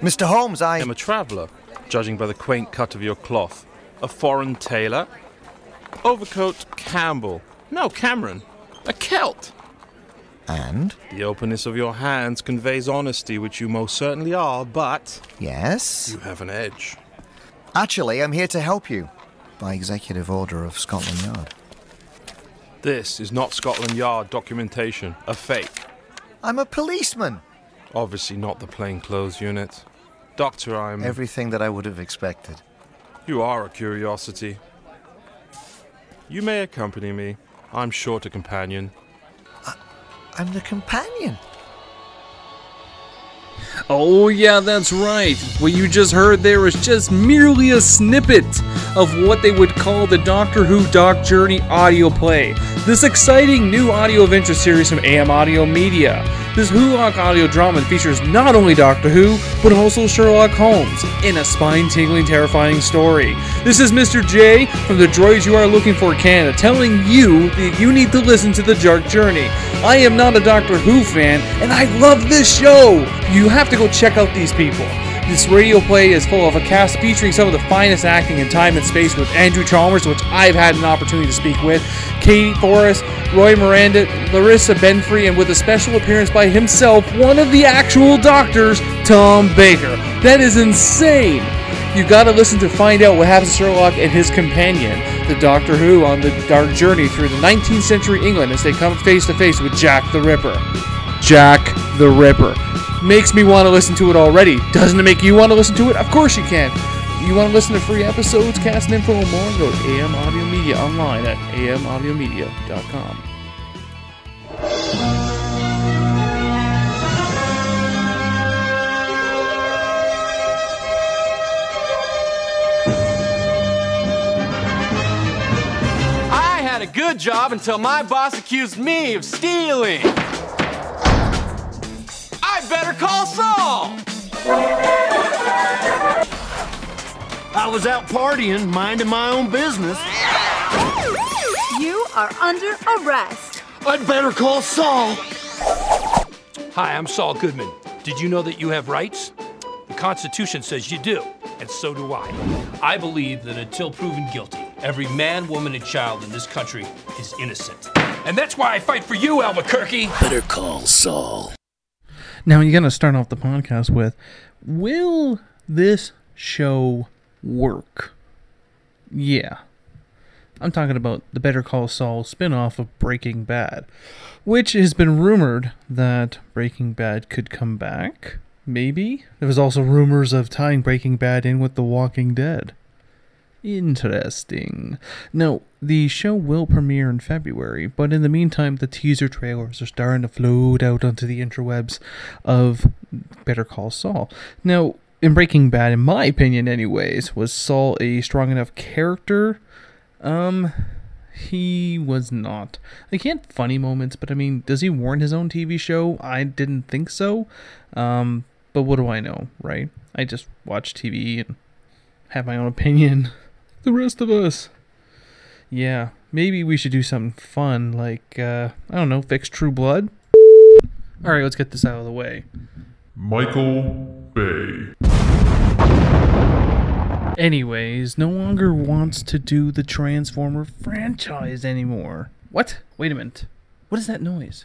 Mr. Holmes, I am a traveller, judging by the quaint cut of your cloth. A foreign tailor? Overcoat Campbell. No, Cameron. A Celt. And? The openness of your hands conveys honesty, which you most certainly are, but... Yes? You have an edge. Actually, I'm here to help you. By executive order of Scotland Yard. This is not Scotland Yard documentation. A fake. I'm a policeman. Obviously not the plainclothes unit. Doctor, I'm... Everything that I would have expected. You are a curiosity. You may accompany me. I'm short a companion. I'm the companion. Oh yeah, that's right. What you just heard there was just merely a snippet of what they would call the Doctor Who Doc Journey audio play. This exciting new audio adventure series from AM Audio Media. This Who-Lock audio drama features not only Doctor Who, but also Sherlock Holmes in a spine-tingling, terrifying story. This is Mr. J from the Droids You Are Looking For Canada telling you that you need to listen to the Dark Journey. I am not a Doctor Who fan, and I love this show! You have to go check out these people. This radio play is full of a cast featuring some of the finest acting in time and space with Andrew Chalmers, which I've had an opportunity to speak with, Katie Forrest, Roy Miranda, Larissa Benfrey, and with a special appearance by himself, one of the actual doctors, Tom Baker. That is insane! You gotta listen to find out what happens to Sherlock and his companion, the Doctor Who, on the dark journey through the 19th century England as they come face to face with Jack the Ripper. Jack the Ripper. Makes me want to listen to it already. Doesn't it make you want to listen to it? Of course you can. You want to listen to free episodes, cast info, and more? Go to AM Audio Media online at amaudiomedia.com. I had a good job until my boss accused me of stealing. I better call Saul! I was out partying, minding my own business. You are under arrest. I'd better call Saul. Hi, I'm Saul Goodman. Did you know that you have rights? The Constitution says you do, and so do I. I believe that until proven guilty, every man, woman, and child in this country is innocent. And that's why I fight for you, Albuquerque. Better call Saul. Now, you're going to start off the podcast with, will this show work? Yeah. I'm talking about the Better Call Saul spin-off of Breaking Bad, which has been rumored that Breaking Bad could come back, maybe. There was also rumors of tying Breaking Bad in with The Walking Dead. Interesting. Now, the show will premiere in February, but in the meantime, the teaser trailers are starting to float out onto the interwebs of Better Call Saul. Now, in Breaking Bad, in my opinion anyways, was Saul a strong enough character? He was not. Like, he had funny moments, but I mean, does he warrant his own TV show? I didn't think so. But what do I know, right? I just watch TV and have my own opinion. The rest of us. Yeah, maybe we should do something fun, like, I don't know, fix True Blood? Alright, let's get this out of the way. Michael Bay. Anyways, no longer wants to do the Transformer franchise anymore. What? Wait a minute. What is that noise?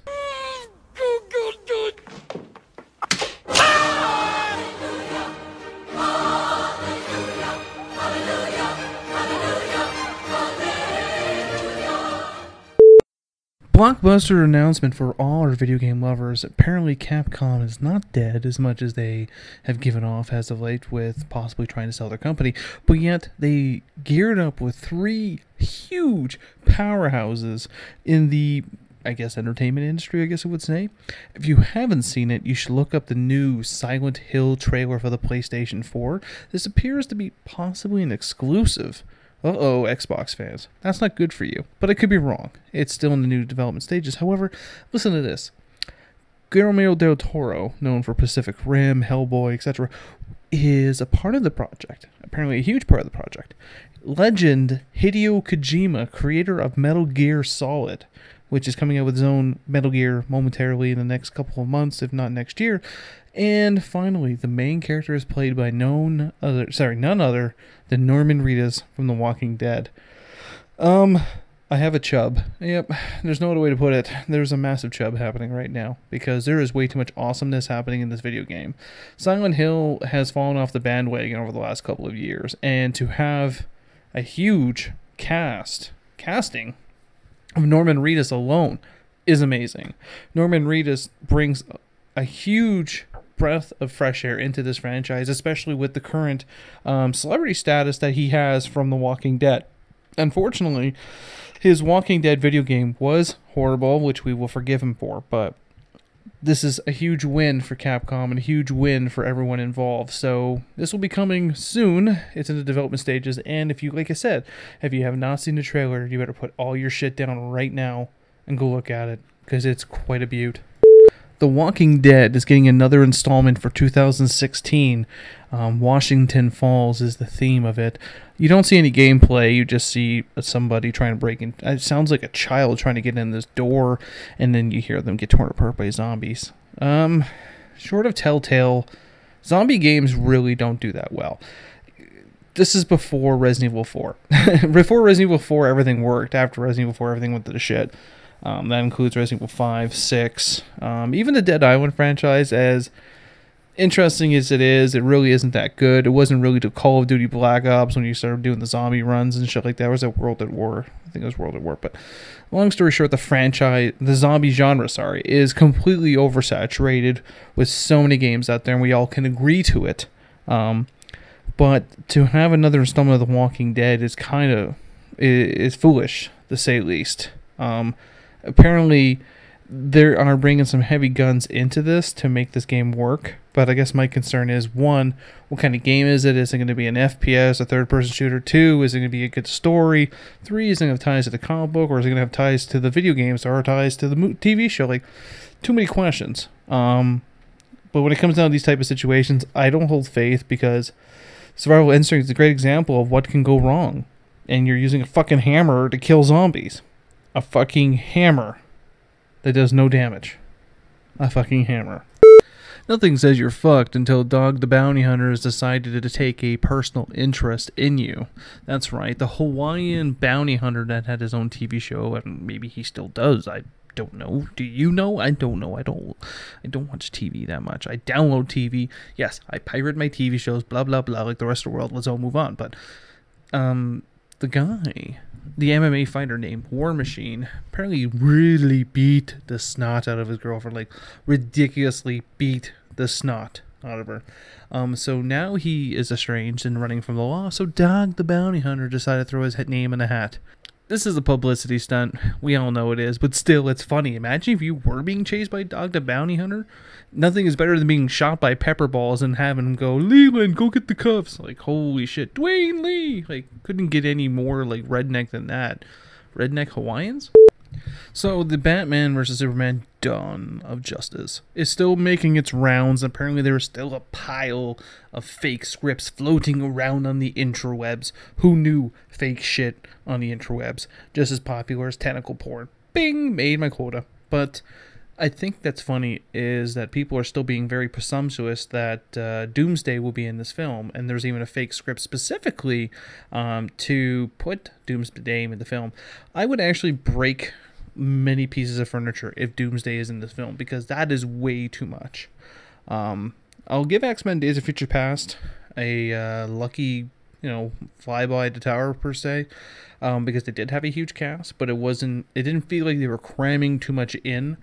Blockbuster announcement for all our video game lovers. Apparently Capcom is not dead as much as they have given off as of late with possibly trying to sell their company, but yet they geared up with 3 huge powerhouses in the, I guess, entertainment industry, I guess I would say. If you haven't seen it, you should look up the new Silent Hill trailer for the PlayStation 4. This appears to be possibly an exclusive. Uh-oh, Xbox fans. That's not good for you. But I could be wrong. It's still in the new development stages. However, listen to this. Guillermo del Toro, known for Pacific Rim, Hellboy, etc., is a part of the project. Apparently a huge part of the project. Legend Hideo Kojima, creator of Metal Gear Solid. which is coming out with its own Metal Gear momentarily in the next couple of months, if not next year. And finally, the main character is played by none other than Norman Reedus from The Walking Dead. I have a chub. Yep, there's no other way to put it. There's a massive chub happening right now because there is way too much awesomeness happening in this video game. Silent Hill has fallen off the bandwagon over the last couple of years, and to have a huge casting of Norman Reedus alone is amazing. Norman Reedus brings a huge breath of fresh air into this franchise, especially with the current celebrity status that he has from The Walking Dead. Unfortunately, his Walking Dead video game was horrible, which we will forgive him for, but this is a huge win for Capcom and a huge win for everyone involved. So this will be coming soon. It's in the development stages, and if you, like I said, if you have not seen the trailer, you better put all your shit down right now and go look at it, because it's quite a beaut. The Walking Dead is getting another installment for 2016. Washington Falls is the theme of it. You don't see any gameplay, you just see somebody trying to break in. It sounds like a child trying to get in this door, and then you hear them get torn apart by zombies. Short of Telltale, zombie games really don't do that well. This is before Resident Evil 4. Before Resident Evil 4, everything worked. After Resident Evil 4, everything went to the shit. That includes Resident Evil 5, 6, even the Dead Island franchise. As interesting as it really isn't that good. It wasn't really to Call of Duty Black Ops when you started doing the zombie runs and shit like that. It was at World at War. I think it was World at War. But long story short, the zombie genre, is completely oversaturated with so many games out there, and we all can agree to it. But to have another installment of The Walking Dead is is foolish, to say the least. Apparently, they are bringing some heavy guns into this to make this game work. But I guess my concern is, 1, what kind of game is it? Is it going to be an FPS, a third-person shooter? 2, is it going to be a good story? 3, is it going to have ties to the comic book? Or is it going to have ties to the video games or ties to the TV show? Like, too many questions. But when it comes down to these type of situations, I don't hold faith, because Survival Instinct is a great example of what can go wrong. And you're using a fucking hammer to kill zombies. A fucking hammer that does no damage. A fucking hammer. Nothing says you're fucked until Dog the Bounty Hunter has decided to take a personal interest in you. That's right, the Hawaiian bounty hunter that had his own TV show, and maybe he still does. I don't know. Do you know? I don't know. I don't watch TV that much. I download TV. Yes, I pirate my TV shows, blah, blah, blah, like the rest of the world. Let's all move on. But, the guy, the MMA fighter named War Machine, apparently really beat the snot out of his girlfriend, like ridiculously beat the snot out of her. So now he is estranged and running from the law, so Dog the Bounty Hunter decided to throw his name in the hat. This is a publicity stunt. We all know it is, but still, it's funny. Imagine if you were being chased by Dog the Bounty Hunter. Nothing is better than being shot by pepper balls and having him go, Leland, go get the cuffs. Like, holy shit, Dwayne Lee. Like, couldn't get any more, like, redneck than that. Redneck Hawaiians? So, the Batman vs. Superman Dawn of Justice is still making its rounds. Apparently, there is still a pile of fake scripts floating around on the interwebs. Who knew fake shit on the interwebs? Just as popular as tentacle porn. Bing! Made my quota. But I think that's funny is that people are still being very presumptuous that Doomsday will be in this film, and there's even a fake script specifically to put Doomsday in the film. I would actually break many pieces of furniture if Doomsday is in this film, because that is way too much. I'll give X-Men Days of Future Past a lucky, flyby at the tower per se, because they did have a huge cast, but it didn't feel like they were cramming too much in.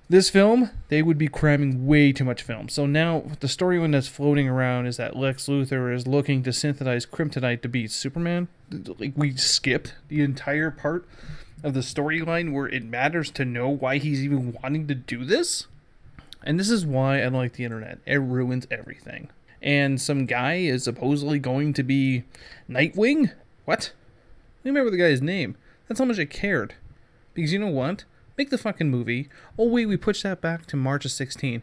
This film, they would be cramming way too much film. So now, the storyline that's floating around is that Lex Luthor is looking to synthesize kryptonite to beat Superman. Like, we skipped the entire part of the storyline where it matters to know why he's even wanting to do this. And this is why I don't like the internet. It ruins everything. And some guy is supposedly going to be Nightwing? What? I don't remember the guy's name. That's how much I cared. Because you know what? Make the fucking movie. Oh wait, we pushed that back to March of 16.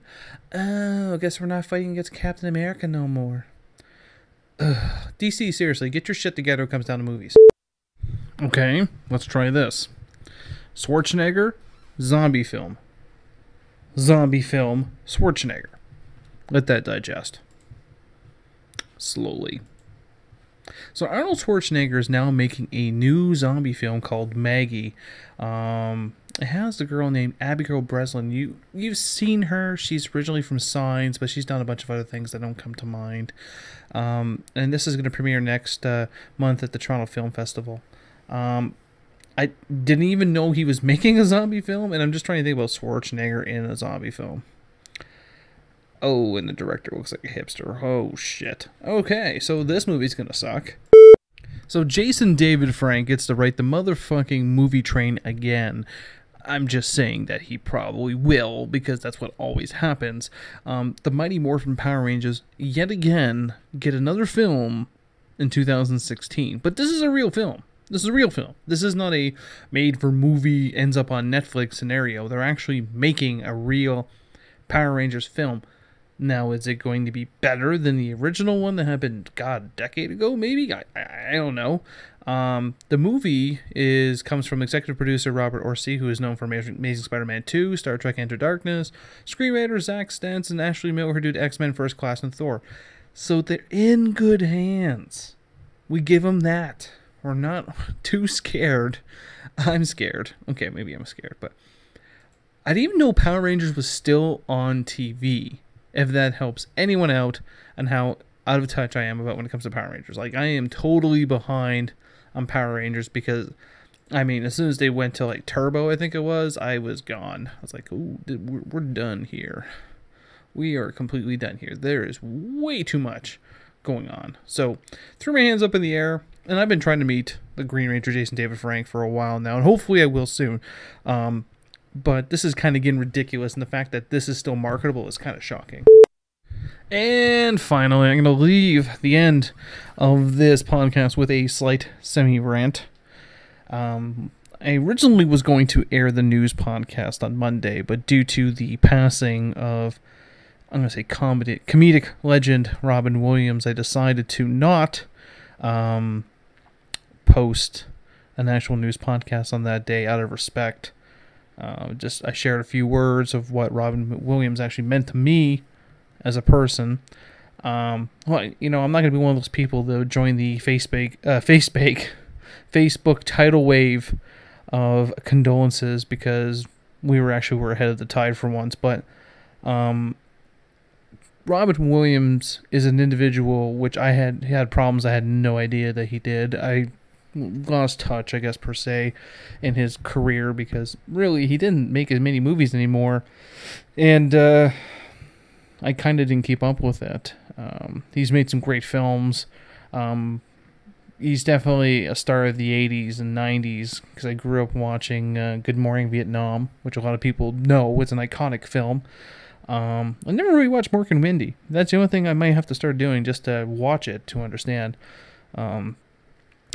Oh, I guess we're not fighting against Captain America no more. Ugh. DC, seriously, get your shit together when it comes down to movies. Okay, let's try this. Schwarzenegger, zombie film. Zombie film, Schwarzenegger. Let that digest. Slowly. So Arnold Schwarzenegger is now making a new zombie film called Maggie. It has the girl named Abigail Breslin. You've seen her. She's originally from Signs, but she's done a bunch of other things that don't come to mind. And this is going to premiere next month at the Toronto Film Festival. I didn't even know he was making a zombie film, and I'm just trying to think about Schwarzenegger in a zombie film. Oh, and the director looks like a hipster. Oh, shit. Okay, so this movie's gonna suck. So Jason David Frank gets to write the motherfucking movie train again. I'm just saying that he probably will, because that's what always happens. The Mighty Morphin Power Rangers, yet again, get another film in 2016. But this is a real film. This is a real film. This is not a made-for-movie, ends up on Netflix scenario. They're actually making a real Power Rangers film. Now, is it going to be better than the original one that happened, God, a decade ago, maybe? I don't know. The movie comes from executive producer Robert Orci, who is known for Amazing Spider-Man 2, Star Trek Enter Darkness, screenwriter Zack Stentz, and Ashley Miller, who did X-Men First Class and Thor. So they're in good hands. We give them that. We're not too scared. I'm scared. Okay, maybe I'm scared, but I didn't even know Power Rangers was still on TV. If that helps anyone out and how out of touch I am about when it comes to Power Rangers. Like, I am totally behind on Power Rangers because, I mean, as soon as they went to, like, Turbo, I think it was, I was gone. I was like, ooh, we're done here. We are completely done here. There is way too much going on. So, threw my hands up in the air, and I've been trying to meet the Green Ranger, Jason David Frank, for a while now, and hopefully I will soon. But this is kind of getting ridiculous, and the fact that this is still marketable is kind of shocking. And finally, I'm going to leave the end of this podcast with a slight semi-rant. I originally was going to air the news podcast on Monday, but due to the passing of, I'm going to say, comedic legend Robin Williams, I decided to not post an actual news podcast on that day out of respect. I shared a few words of what Robin Williams actually meant to me as a person. I'm not going to be one of those people that would join the Facebook tidal wave of condolences because we were ahead of the tide for once. But Robin Williams is an individual which he had problems I had no idea that he did. I lost touch, I guess, per se, in his career because really he didn't make as many movies anymore, and I kind of didn't keep up with it. He's made some great films. He's definitely a star of the 80s and 90s because I grew up watching Good Morning Vietnam, which a lot of people know it's an iconic film. I never really watched Mork and Mindy. That's the only thing I might have to start doing just to watch it to understand.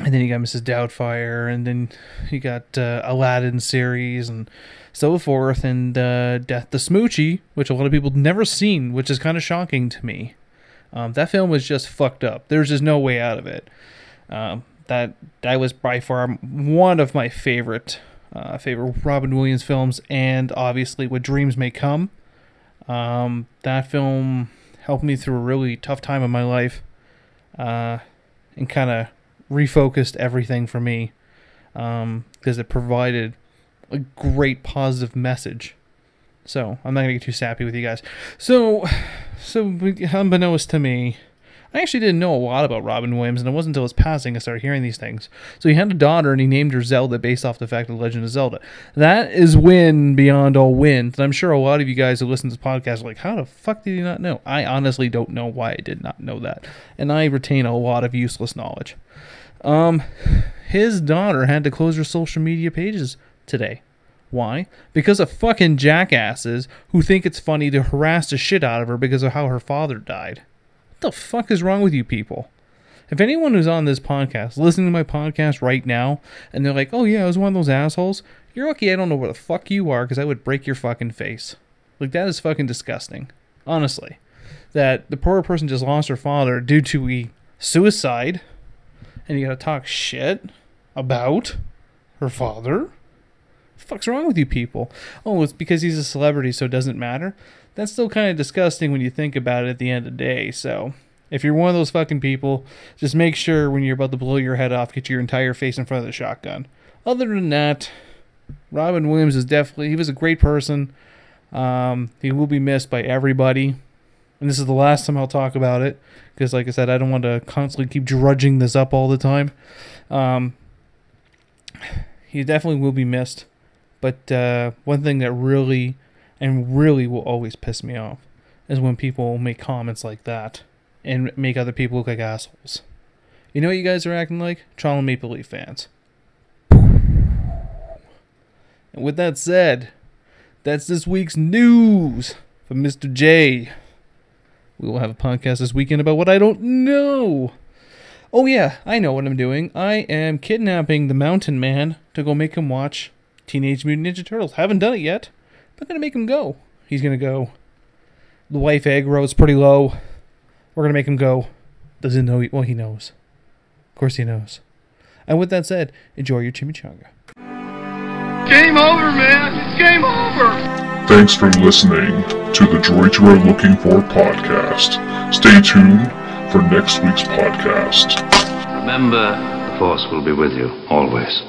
And then you got Mrs. Doubtfire, and then you got Aladdin series, and so forth, and Death to Smoochie, which a lot of people never seen, which is kind of shocking to me. That film was just fucked up. There's just no way out of it. That was by far one of my favorite Robin Williams films, and obviously What Dreams May Come. That film helped me through a really tough time in my life, and kind of refocused everything for me, because it provided a great positive message. So I'm not gonna get too sappy with you guys. So unbeknownst to me, I actually didn't know a lot about Robin Williams, and it wasn't until his passing I started hearing these things. So he had a daughter, and he named her Zelda based off the fact of The Legend of Zelda. That is win beyond all wins, and I'm sure a lot of you guys who listen to this podcast are like, how the fuck did you not know? I honestly don't know why I did not know that, and I retain a lot of useless knowledge. His daughter had to close her social media pages today. Why? Because of fucking jackasses who think it's funny to harass the shit out of her because of how her father died. What the fuck is wrong with you people? If anyone who's on this podcast, listening to my podcast right now, and they're like, oh yeah, I was one of those assholes, you're lucky I don't know where the fuck you are, because I would break your fucking face. Like, that is fucking disgusting. Honestly. That the poor person just lost her father due to a suicide, and you gotta talk shit about her father? the fuck's wrong with you people? Oh, it's because he's a celebrity, so it doesn't matter? That's still kind of disgusting when you think about it at the end of the day. So if you're one of those fucking people, just make sure when you're about to blow your head off, get your entire face in front of the shotgun. Other than that, Robin Williams he was a great person. He will be missed by everybody. And this is the last time I'll talk about it, because like I said, I don't want to constantly keep drudging this up all the time. He definitely will be missed. But one thing that really will always piss me off is when people make comments like that and make other people look like assholes. You know what you guys are acting like? Toronto Maple Leaf fans. And with that said, that's this week's news from Mr. J. We will have a podcast this weekend about what I don't know. Oh yeah, I know what I'm doing. I am kidnapping the Mountain Man to go make him watch Teenage Mutant Ninja Turtles. Haven't done it yet, but I'm going to make him go. He's going to go. The wife aggro is pretty low. We're going to make him go. Doesn't know. Well, he knows. Of course he knows. And with that said, enjoy your chimichanga. Game over, man. It's game over. Thanks for listening to the Droid You Are Looking For podcast. Stay tuned for next week's podcast. Remember, the Force will be with you, always.